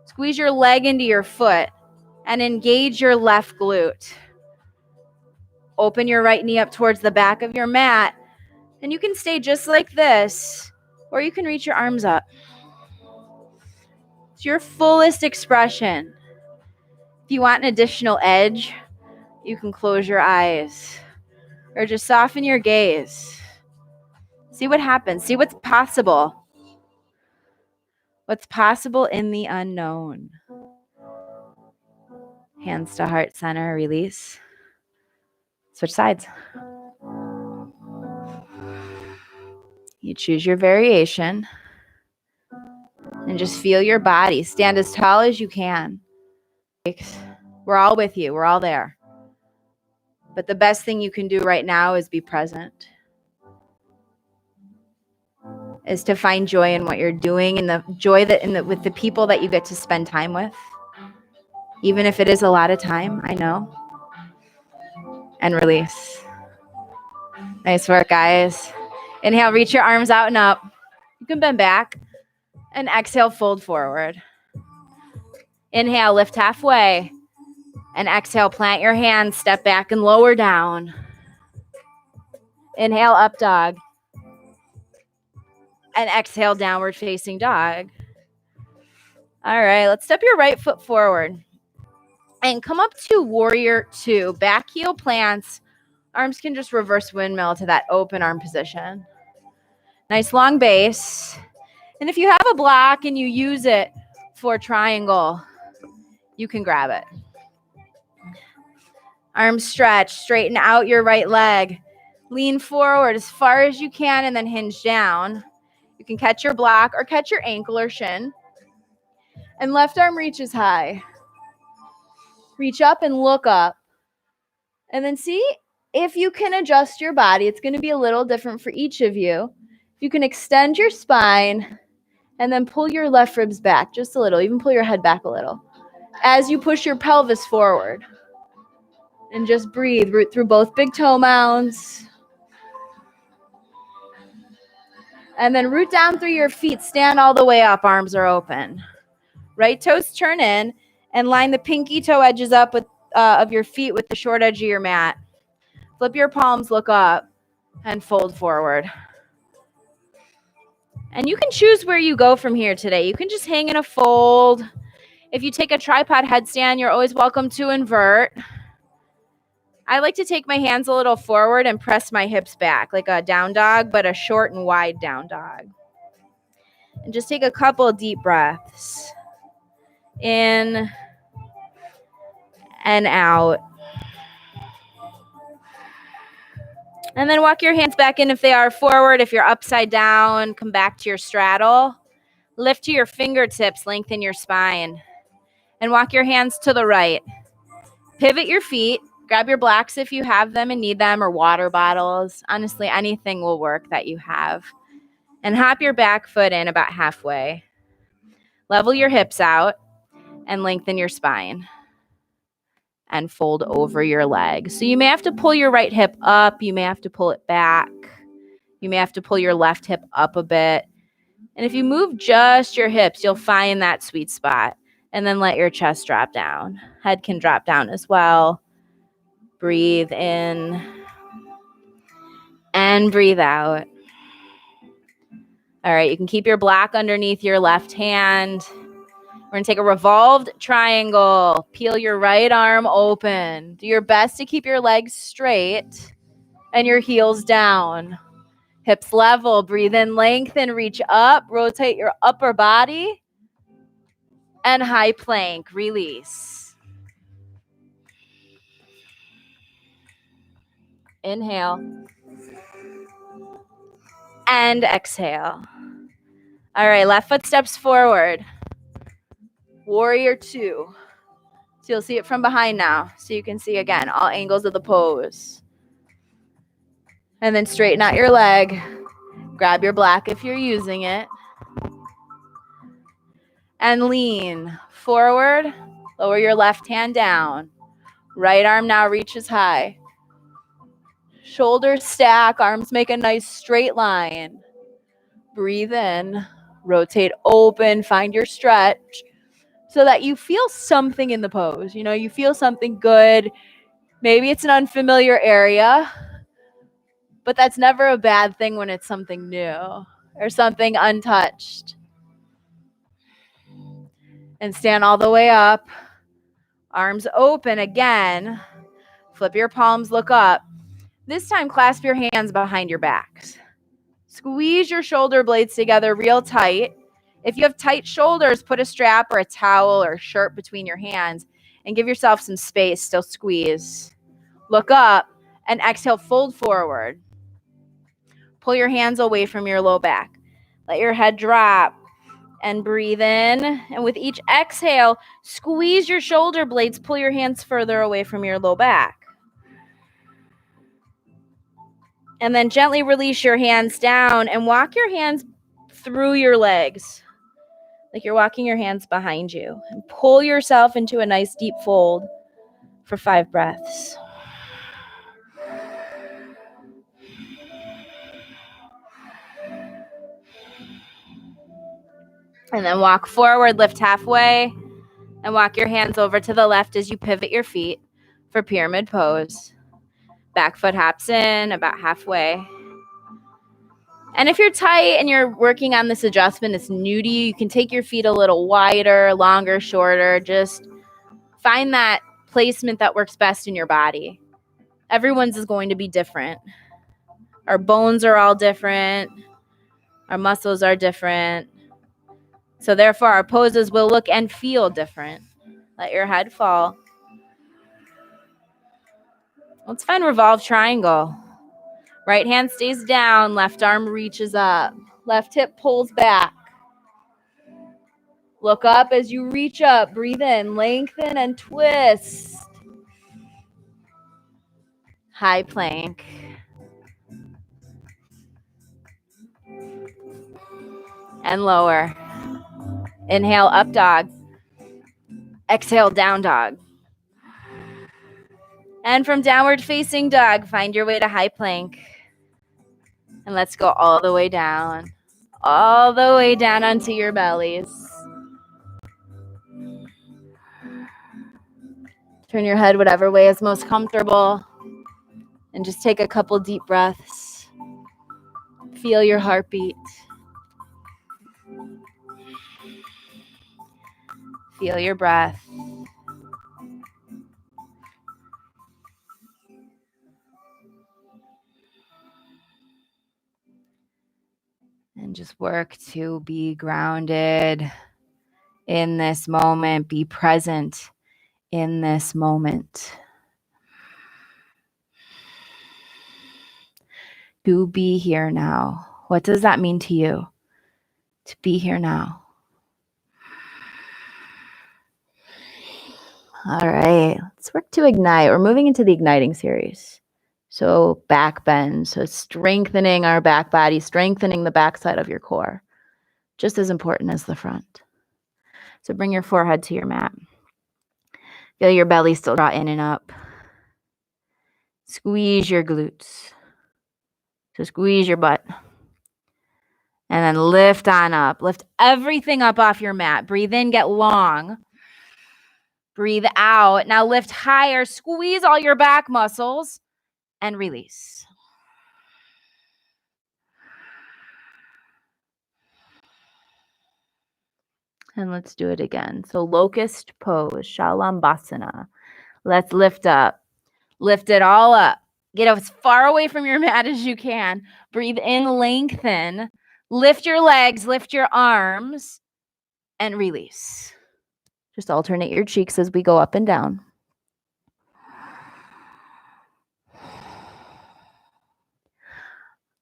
S2: squeeze your leg into your foot and engage your left glute. Open your right knee up towards the back of your mat. And you can stay just like this, or you can reach your arms up. It's your fullest expression. If you want an additional edge, you can close your eyes or just soften your gaze. See what happens. See what's possible. What's possible in the unknown. Hands to heart center, release. Switch sides. You choose your variation and just feel your body. Stand as tall as you can. We're all with you. We're all there. But the best thing you can do right now is be present. Is to find joy in what you're doing and the joy with the people that you get to spend time with. Even if it is a lot of time, I know. and release. Nice work, guys. Inhale, reach your arms out and up. You can bend back. And exhale, fold forward. Inhale, lift halfway. And exhale, plant your hands, step back and lower down. Inhale, up dog. And exhale, downward facing dog. All right, let's step your right foot forward. And come up to warrior two. Back heel plants. Arms can just reverse windmill to that open arm position. Nice long base. And if you have a block and you use it for triangle, you can grab it. Arms stretch, straighten out your right leg. Lean forward as far as you can and then hinge down. You can catch your block or catch your ankle or shin. And left arm reaches high. Reach up and look up. And then see if you can adjust your body. It's going to be a little different for each of you. You can extend your spine and then pull your left ribs back just a little. Even pull your head back a little. As you push your pelvis forward. And just breathe. Root through both big toe mounds. And then root down through your feet. Stand all the way up. Arms are open. Right toes turn in and line the pinky toe edges up with of your feet with the short edge of your mat. Flip your palms, look up, and fold forward. And you can choose where you go from here today. You can just hang in a fold. If you take a tripod headstand, you're always welcome to invert. I like to take my hands a little forward and press my hips back like a down dog, but a short and wide down dog. And just take a couple of deep breaths. In and out. And then walk your hands back in if they are forward. If you're upside down, come back to your straddle. Lift to your fingertips, lengthen your spine. And walk your hands to the right. Pivot your feet. Grab your blocks if you have them and need them, or water bottles. Honestly, anything will work that you have. And hop your back foot in about halfway. Level your hips out and lengthen your spine. And fold over your leg. So you may have to pull your right hip up. You may have to pull it back. You may have to pull your left hip up a bit. And if you move just your hips, you'll find that sweet spot. And then let your chest drop down. Head can drop down as well. Breathe in and breathe out. All right, you can keep your block underneath your left hand. We're going to take a revolved triangle. Peel your right arm open. Do your best to keep your legs straight and your heels down. Hips level. Breathe in, lengthen, reach up. Rotate your upper body. And high plank. Release. Inhale. And exhale. All right, left foot steps forward. Warrior two. So you'll see it from behind now. So you can see again all angles of the pose. And then straighten out your leg. Grab your block if you're using it. And lean forward. Lower your left hand down. Right arm now reaches high. Shoulders stack. Arms make a nice straight line. Breathe in. Rotate open. Find your stretch. So that you feel something in the pose. You know, you feel something good. Maybe it's an unfamiliar area, but that's never a bad thing when it's something new or something untouched. And stand all the way up. Arms open again. Flip your palms, look up. This time, clasp your hands behind your backs. Squeeze your shoulder blades together real tight. If you have tight shoulders, put a strap or a towel or a shirt between your hands and give yourself some space. Still squeeze. Look up and exhale, fold forward. Pull your hands away from your low back. Let your head drop and breathe in. And with each exhale, squeeze your shoulder blades. Pull your hands further away from your low back. And then gently release your hands down and walk your hands through your legs. Like you're walking your hands behind you. And pull yourself into a nice deep fold for 5 breaths. And then walk forward, lift halfway, and walk your hands over to the left as you pivot your feet for pyramid pose. Back foot hops in about halfway. And if you're tight and you're working on this adjustment, it's new to you, you can take your feet a little wider, longer, shorter. Just find that placement that works best in your body. Everyone's is going to be different. Our bones are all different. Our muscles are different. So therefore, our poses will look and feel different. Let your head fall. Let's find revolve triangle. Right hand stays down, left arm reaches up. Left hip pulls back. Look up as you reach up. Breathe in, lengthen and twist. High plank. And lower. Inhale, up dog. Exhale, down dog. And from downward facing dog, find your way to high plank. And let's go all the way down. All the way down onto your bellies. Turn your head whatever way is most comfortable. And just take a couple deep breaths. Feel your heartbeat. Feel your breath. And just work to be grounded in this moment. Be present in this moment. To be here now. What does that mean to you? To be here now. All right, let's work to ignite. We're moving into the igniting series. So back bend, so strengthening our back body, strengthening the back side of your core. Just as important as the front. So bring your forehead to your mat. Feel your belly still draw in and up. Squeeze your glutes. So squeeze your butt. And then lift on up. Lift everything up off your mat. Breathe in, get long. Breathe out. Now lift higher. Squeeze all your back muscles and release. And let's do it again. So Locust Pose, Shalambhasana. Let's lift up. Lift it all up. Get as far away from your mat as you can. Breathe in, lengthen. Lift your legs, lift your arms, and release. Just alternate your cheeks as we go up and down.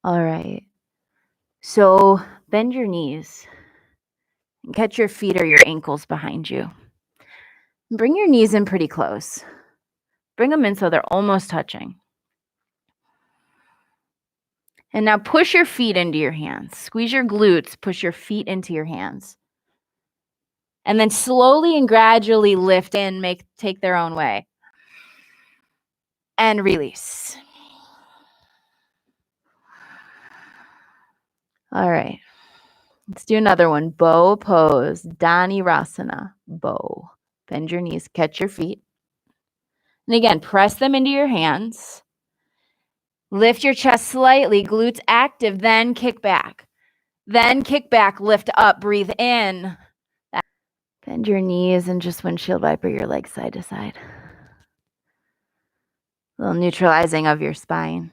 S2: All right. So bend your knees and catch your feet or your ankles behind you. Bring your knees in pretty close. Bring them in so they're almost touching. And now push your feet into your hands. Squeeze your glutes, push your feet into your hands. And then slowly and gradually lift in, take their own way. And release. All right. Let's do another one. Bow pose, Dhanurasana, bow. Bend your knees, catch your feet. And again, press them into your hands. Lift your chest slightly, glutes active, then kick back. Then kick back, lift up, breathe in. Bend your knees and just windshield wiper your legs side to side. A little neutralizing of your spine.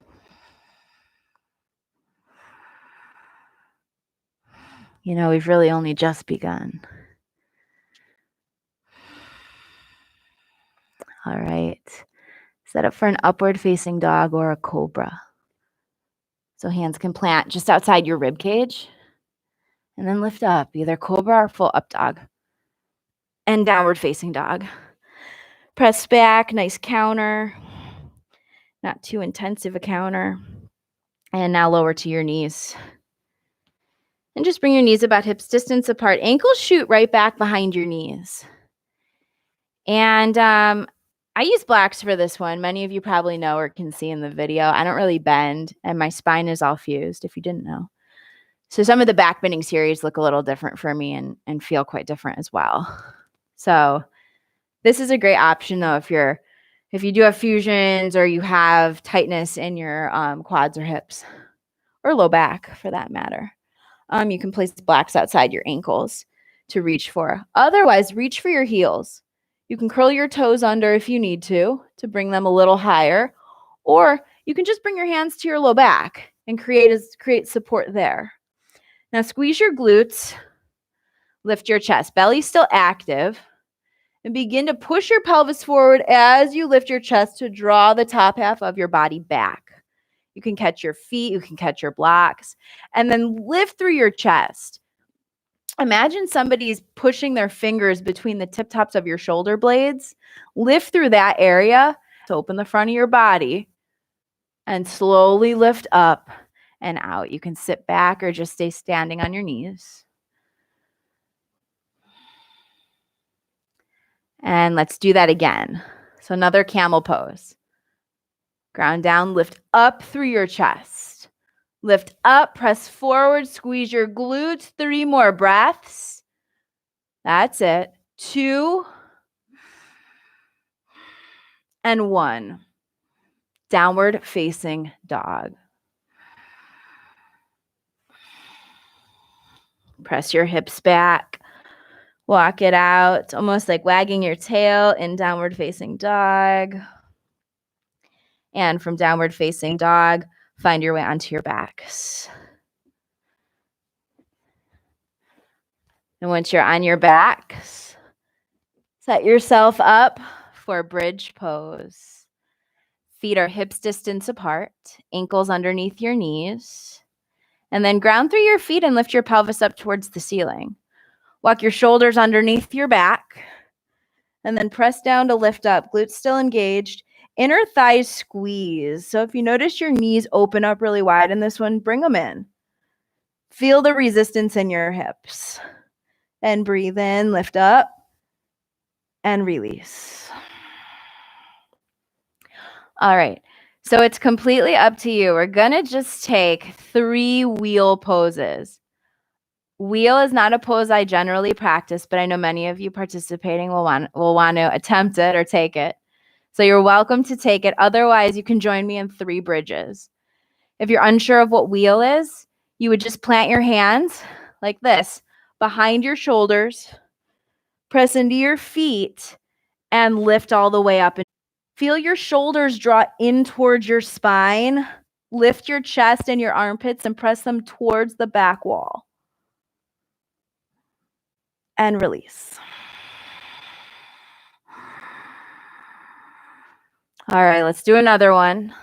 S2: You know, we've really only just begun. All right. Set up for an upward facing dog or a cobra. So hands can plant just outside your rib cage. And then lift up, either cobra or full up dog. And downward facing dog. Press back, nice counter. Not too intensive a counter. And now lower to your knees. And just bring your knees about hips distance apart. Ankles shoot right back behind your knees. And I use blacks for this one. Many of you probably know or can see in the video. I don't really bend, and my spine is all fused, if you didn't know. So some of the back bending series look a little different for me and feel quite different as well. So this is a great option though if you do have fusions or you have tightness in your quads or hips or low back for that matter. You can place blocks outside your ankles to reach for. Otherwise, reach for your heels. You can curl your toes under if you need to bring them a little higher, or you can just bring your hands to your low back and create support there. Now squeeze your glutes, lift your chest, belly still active, and begin to push your pelvis forward as you lift your chest to draw the top half of your body back. You can catch your feet, you can catch your blocks, and then lift through your chest. Imagine somebody's pushing their fingers between the tip tops of your shoulder blades. Lift through that area to open the front of your body and slowly lift up and out. You can sit back or just stay standing on your knees. And let's do that again. So another camel pose. Ground down, lift up through your chest. Lift up, press forward, squeeze your glutes. 3 more breaths. That's it. 2 and 1. Downward facing dog. Press your hips back. Walk it out. It's almost like wagging your tail in downward facing dog. And from downward facing dog, find your way onto your backs. And once you're on your backs, set yourself up for bridge pose. Feet are hips distance apart, ankles underneath your knees. And then ground through your feet and lift your pelvis up towards the ceiling. Walk your shoulders underneath your back. And then press down to lift up, glutes still engaged. Inner thighs squeeze. So if you notice your knees open up really wide in this one, bring them in. Feel the resistance in your hips. And breathe in, lift up, and release. All right. So it's completely up to you. We're going to just take 3 wheel poses. Wheel is not a pose I generally practice, but I know many of you participating will want to attempt it or take it. So you're welcome to take it. Otherwise, you can join me in 3 bridges. If you're unsure of what wheel is, you would just plant your hands like this behind your shoulders, press into your feet, and lift all the way up. Feel your shoulders draw in towards your spine. Lift your chest and your armpits and press them towards the back wall. And release. All right, let's do another one.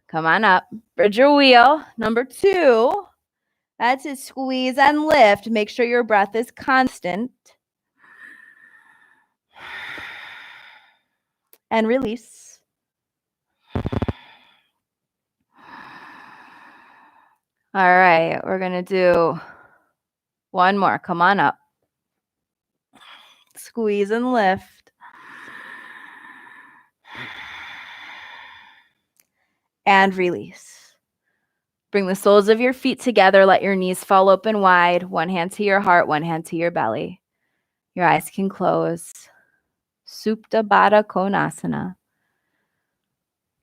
S2: Come on up. Bridge your wheel. Number 2. That's it. Squeeze and lift. Make sure your breath is constant. And release. All right, we're going to do one more. Come on up. Squeeze and lift. And release. Bring the soles of your feet together. Let your knees fall open wide. One hand to your heart, one hand to your belly. Your eyes can close. Supta Baddha Konasana.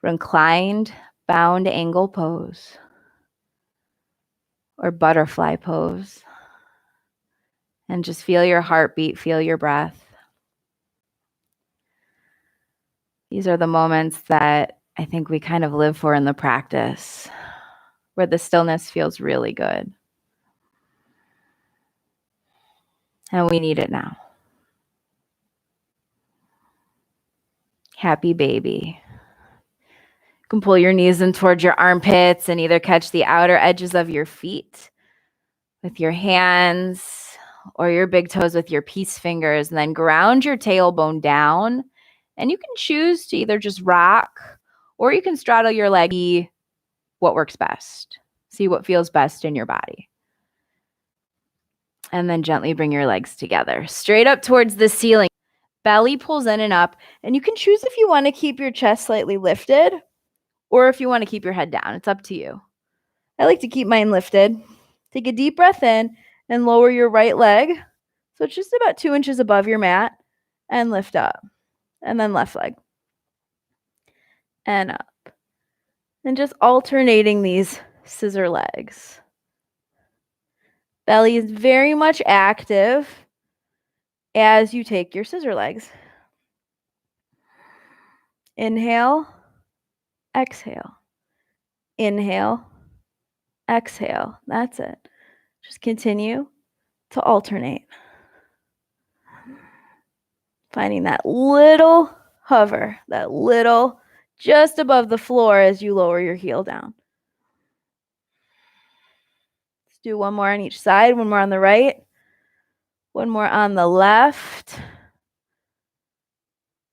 S2: Reclined bound angle pose. Or butterfly pose. And just feel your heartbeat, feel your breath. These are the moments that I think we kind of live for in the practice, where the stillness feels really good. And we need it now. Happy baby. You can pull your knees in towards your armpits and either catch the outer edges of your feet with your hands or your big toes with your peace fingers, and then ground your tailbone down. And you can choose to either just rock or you can straddle your leg, see what works best. See what feels best in your body. And then gently bring your legs together, straight up towards the ceiling. Belly pulls in and up, and you can choose if you want to keep your chest slightly lifted or if you want to keep your head down. It's up to you. I like to keep mine lifted. Take a deep breath in and lower your right leg. So it's just about 2 inches above your mat, and lift up. And then left leg. And up. And just alternating these scissor legs. Belly is very much active as you take your scissor legs. Inhale, exhale. Inhale, exhale. That's it. Just continue to alternate. Finding that little hover, that little just above the floor as you lower your heel down. Let's do one more on each side, one more on the right, one more on the left.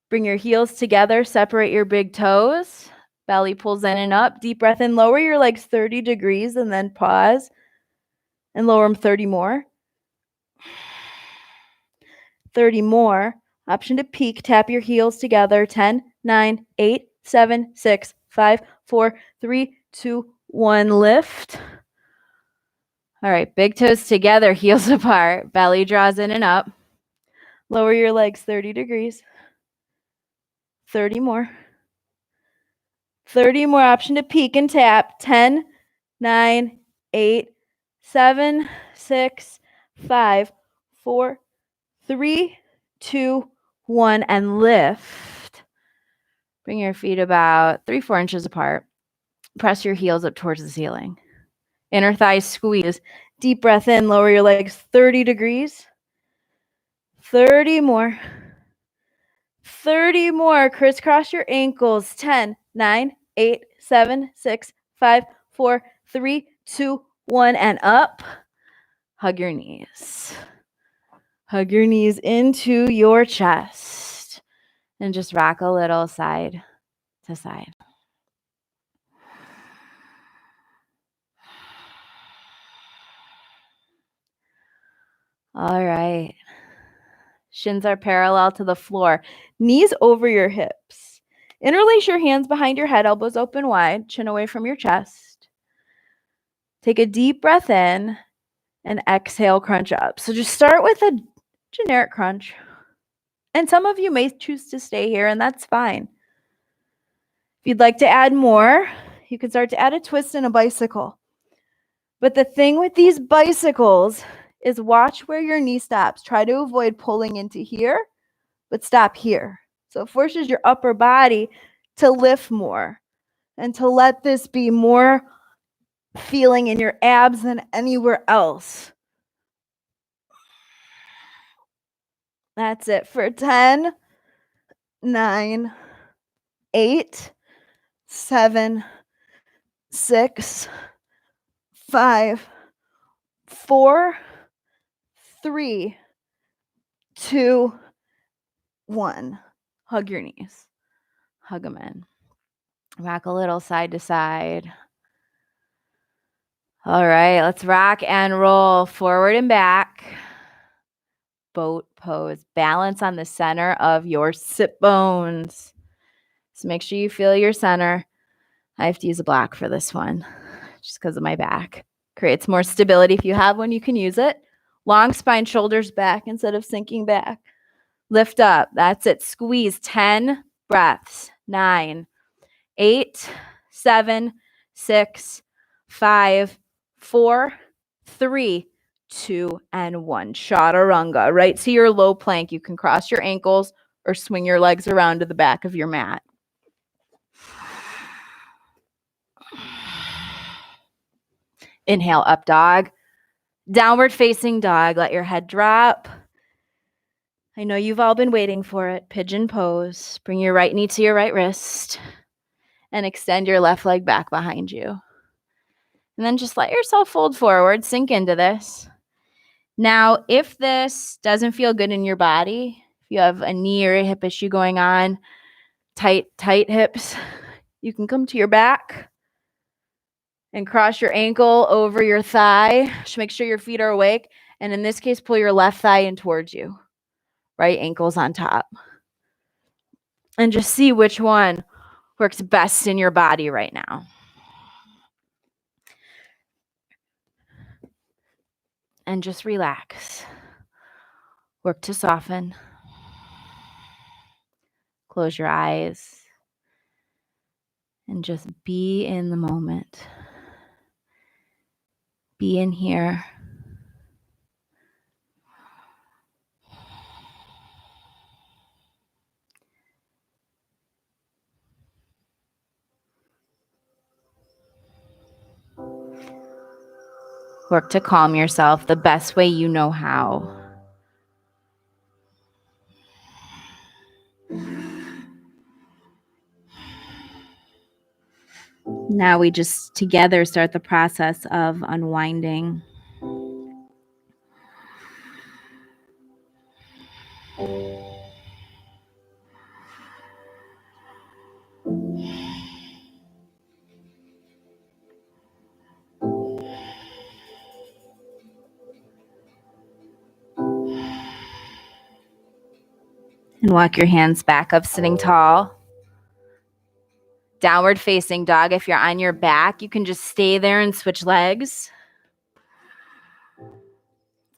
S2: Bring your heels together, separate your big toes. Belly pulls in and up. Deep breath in, lower your legs 30 degrees and then pause and lower them 30 more. 30 more. Option to peak. Tap your heels together. 10, 9, 8, 7, 6, 5, 4, 3, 2, 1. Lift. All right, big toes together, heels apart. Belly draws in and up. Lower your legs 30 degrees. 30 more. 30 more. Option to peek and tap. 10, 9, 8, 7, 6, 5, 4, 3, 2, 1, and lift. Bring your feet about 3-4 inches apart. Press your heels up towards the ceiling. Inner thighs squeeze. Deep breath in. Lower your legs 30 degrees. 30 more. 30 more. Crisscross your ankles. 10, 9, 8, 7, 6, 5, 4, 3, 2, 1, and up. Hug your knees. Hug your knees into your chest. And just rock a little side to side. All right. Shins are parallel to the floor. Knees over your hips. Interlace your hands behind your head, elbows open wide, chin away from your chest. Take a deep breath in and exhale, crunch up. So just start with a generic crunch. And some of you may choose to stay here, and that's fine. If you'd like to add more, you can start to add a twist and a bicycle. But the thing with these bicycles is watch where your knee stops. Try to avoid pulling into here, but stop here. So it forces your upper body to lift more and to let this be more feeling in your abs than anywhere else. That's it for 10, 9, 8, 7, 6, 5, 4, 3, 2, 1. Hug your knees. Hug them in. Rock a little side to side. All right, let's rock and roll forward and back. Boat pose. Balance on the center of your sit bones. So make sure you feel your center. I have to use a block for this one just because of my back. Creates more stability. If you have one, you can use it. Long spine, shoulders back instead of sinking back. Lift up. That's it. Squeeze 10 breaths. 9, 8, 7, 6, 5, 4, 3, 2, and 1. Chaturanga. Right to your low plank. You can cross your ankles or swing your legs around to the back of your mat. Inhale, up dog. Downward facing dog. Let your head drop. I know you've all been waiting for it. Pigeon pose. Bring your right knee to your right wrist and extend your left leg back behind you. And then just let yourself fold forward, sink into this. Now, if this doesn't feel good in your body, if you have a knee or a hip issue going on, tight hips, you can come to your back and cross your ankle over your thigh. Just make sure your feet are awake. And in this case, pull your left thigh in towards you. Right ankle's on top. And just see which one works best in your body right now. and just relax. Work to soften. Close your eyes and just be in the moment. Be in here. Work to calm yourself the best way you know how. Now we just together start the process of unwinding. And walk your hands back up, sitting tall. Downward facing dog. If you're on your back, you can just stay there and switch legs.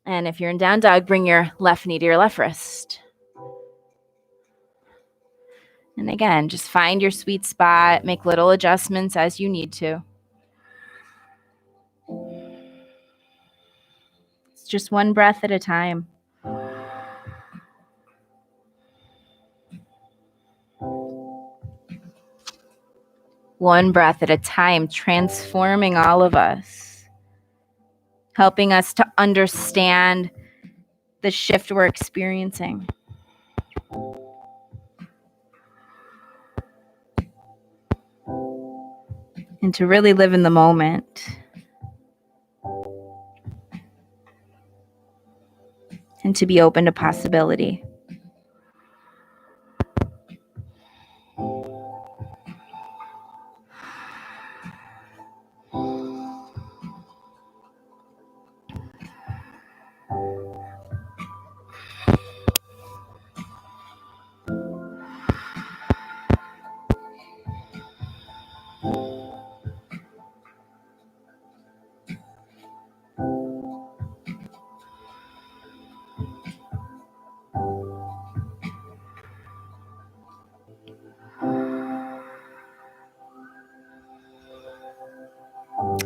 S2: And if you're in down dog, bring your left knee to your left wrist. And again, just find your sweet spot. Make little adjustments as you need to. It's just one breath at a time. One breath at a time, transforming all of us, helping us to understand the shift we're experiencing. And to really live in the moment. And to be open to possibility.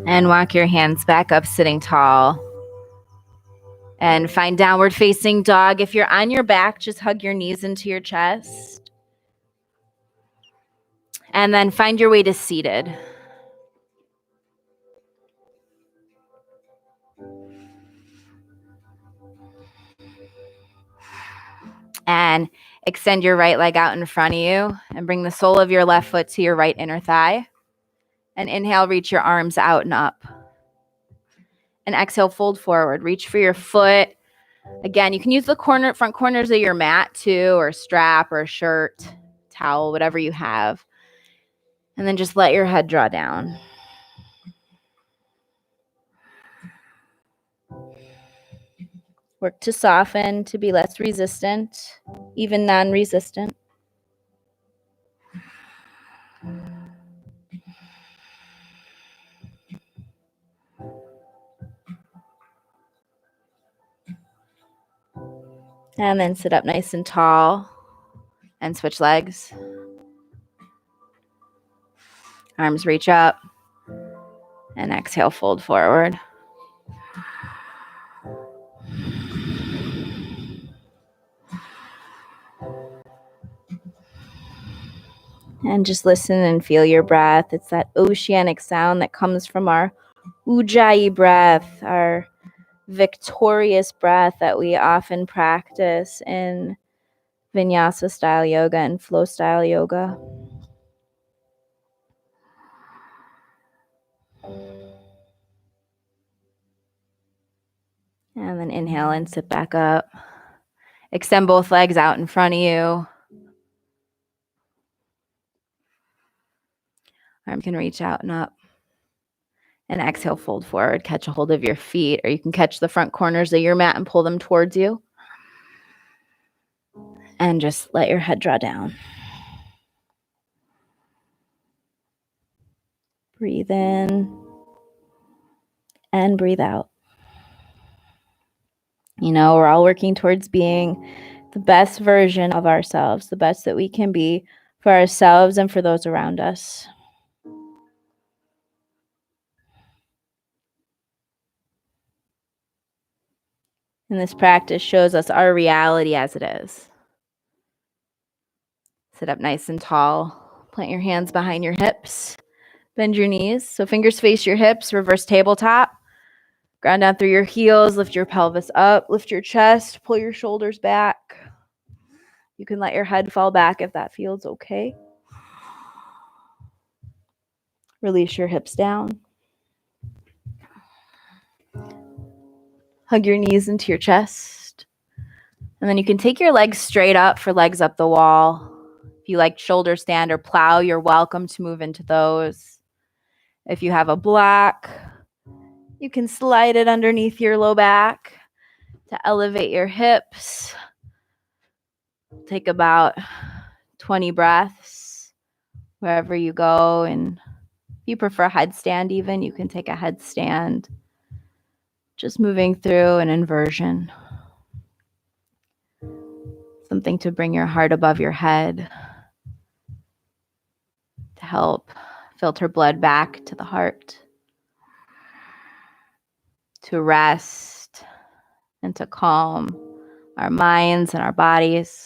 S2: And walk your hands back up, sitting tall. And find downward facing dog. If you're on your back, just hug your knees into your chest. And then find your way to seated. And extend your right leg out in front of you and bring the sole of your left foot to your right inner thigh. And inhale, reach your arms out and up. And exhale, fold forward. Reach for your foot. Again, you can use the front corners of your mat too, or a strap or a shirt, towel, whatever you have. And then just let your head draw down. Work to soften, to be less resistant, even non-resistant. And then sit up nice and tall and switch legs. Arms reach up and exhale, fold forward. And just listen and feel your breath. It's that oceanic sound that comes from our Ujjayi breath, our victorious breath that we often practice in Vinyasa style yoga and flow style yoga. And then inhale and sit back up. Extend both legs out in front of you. Arm can reach out and up. And exhale, fold forward. Catch a hold of your feet, or you can catch the front corners of your mat and pull them towards you. And just let your head draw down. Breathe in and breathe out. You know, we're all working towards being the best version of ourselves, the best that we can be for ourselves and for those around us. And this practice shows us our reality as it is. Sit up nice and tall. Plant your hands behind your hips. Bend your knees. So fingers face your hips, reverse tabletop. Ground down through your heels, lift your pelvis up, lift your chest, pull your shoulders back. You can let your head fall back if that feels okay. Release your hips down. Hug your knees into your chest. And then you can take your legs straight up for legs up the wall. If you like shoulder stand or plow, you're welcome to move into those. If you have a block, you can slide it underneath your low back to elevate your hips. Take about 20 breaths wherever you go. And if you prefer headstand even, you can take a headstand. Just moving through an inversion. Something to bring your heart above your head, to help filter blood back to the heart, to rest and to calm our minds and our bodies.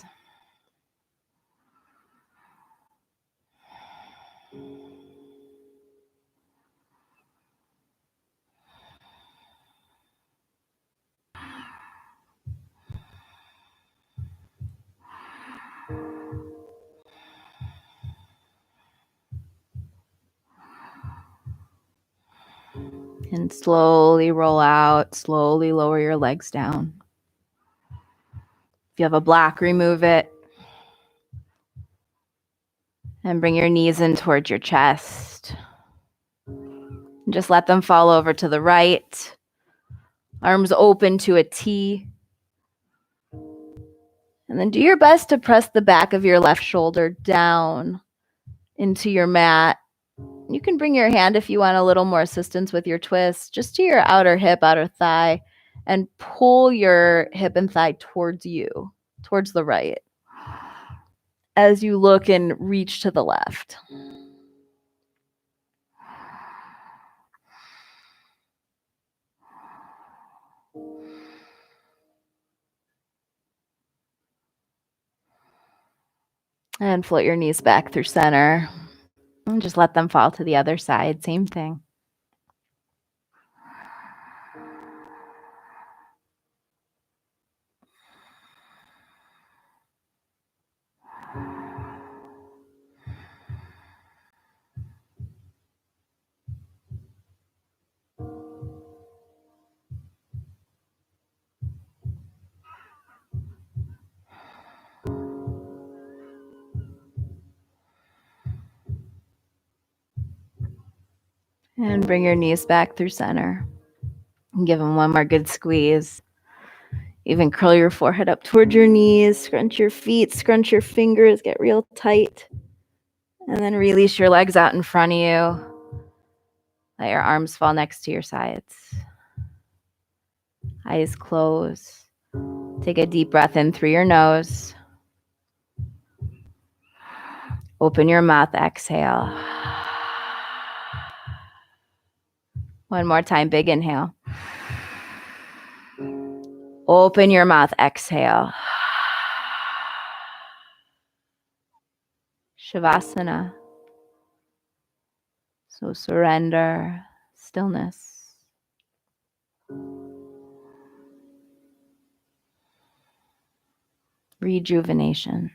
S2: And slowly roll out, slowly lower your legs down. If you have a block, remove it. And bring your knees in towards your chest. And just let them fall over to the right. Arms open to a T. And then do your best to press the back of your left shoulder down into your mat. You can bring your hand if you want a little more assistance with your twist, just to your outer hip, outer thigh, and pull your hip and thigh towards you, towards the right, as you look and reach to the left. And float your knees back through center. And just let them fall to the other side. Same thing. And bring your knees back through center. And give them one more good squeeze. Even curl your forehead up towards your knees, scrunch your feet, scrunch your fingers, get real tight. And then release your legs out in front of you. Let your arms fall next to your sides. Eyes closed. Take a deep breath in through your nose. Open your mouth, exhale. One more time, big inhale. Open your mouth, exhale. Shavasana. So surrender, stillness. Rejuvenation.